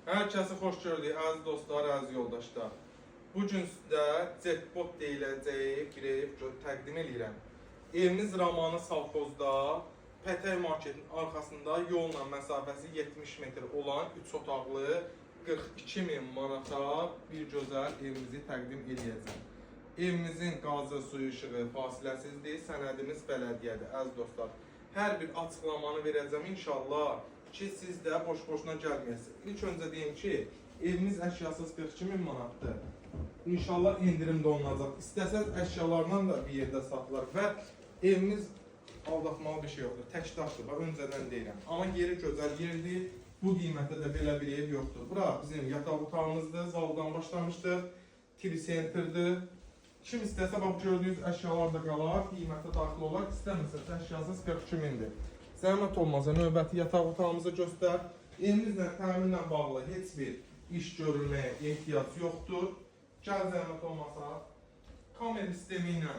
Hər kəsi xoş gördük, əziz dostlar, əziz yoldaşlar. Bu gün sizə Jetbot deyiləcəyi bir ev təqdim edirəm. Evimiz Ramanı Savxozda, Pətək marketin arxasında yolla məsafəsi 70 metr olan 3 otaqlı 42.000 manata bir gözəl evimizi təqdim edəcəm. Evimizin qazı, suyu, işığı fasiləsizdir, sənədimiz bələdiyyədir, əziz dostlar. Hər bir açıqlamanı verəcəm inşallah ki, siz də boş-boşuna gəlməyəsiniz. İlk öncə deyim ki, evimiz əşyasız 42.000 manatdır. İnşallah indirimdə olunacaq. İstəsəz əşyalarla da bir yerdə satılar və evimiz aldatmalı bir şey yoxdur. Tək daşdır, öncədən deyirəm. Amma yeri gözəl yerdir. Bu qiymətdə də belə bir ev yoxdur. Bura bizim yataq otağımızdır, zaldan başlamışdır. TV centerdir. Kim istəsə, bax gördüyünüz əşyalar da qalar, qiymətə daxil olar. İstəmirsə, əşyasız 42.000-dir. Zəhmət olmazsa növbəti yataq otağımızı göstər. Evimizlə təminlə bağlı heç bir iş görülməyə ehtiyac yoxdur. Gəl zəhmət olmasa kamera sistemi ilə,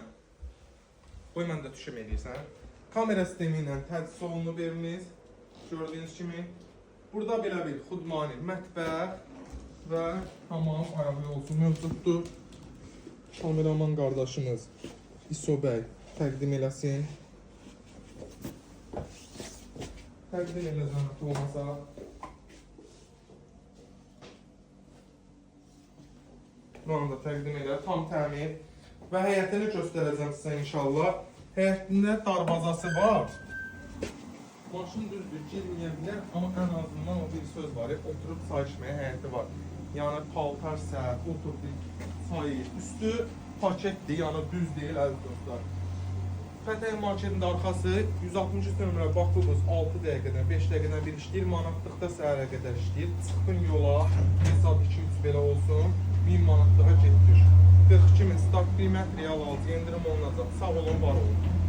qoy mən də düşüm edirsən. Kamera sistemi ilə təchiz olunub evimiz. Gördüyünüz kimi. Burada belə bir xudmani mətbəx və hamam ayağı olsun mövcuddur. Kameraman qardaşımız İso bəy təqdim eləsin. Təqdim elə zəhmət olmasa. Buranı da təqdim elə, tam təmin. Və həyətini göstərəcəm sizə inşallah. Həyətində darvazası var. Maşın düzdür, girməyə bilər, amma ən azından o bir söz var, oturub çay içməyə həyəti var. Yəni paltar səhət, oturub çayı, üstü paketdir, yəni düz deyil əziz dostlar. Pətək marketin arxası 163 nömrə Bakubus 6 dəqiqədən 5 dəqiqədən bir işləyir, manatlıqda səhərə qədər işləyir. Çıxın yola, hesab 2-3 belə olsun, 1000 manatlığa getdir. 42.000 start qiymət real alıcı, endirim olunacaq. Sağ olun, var olun.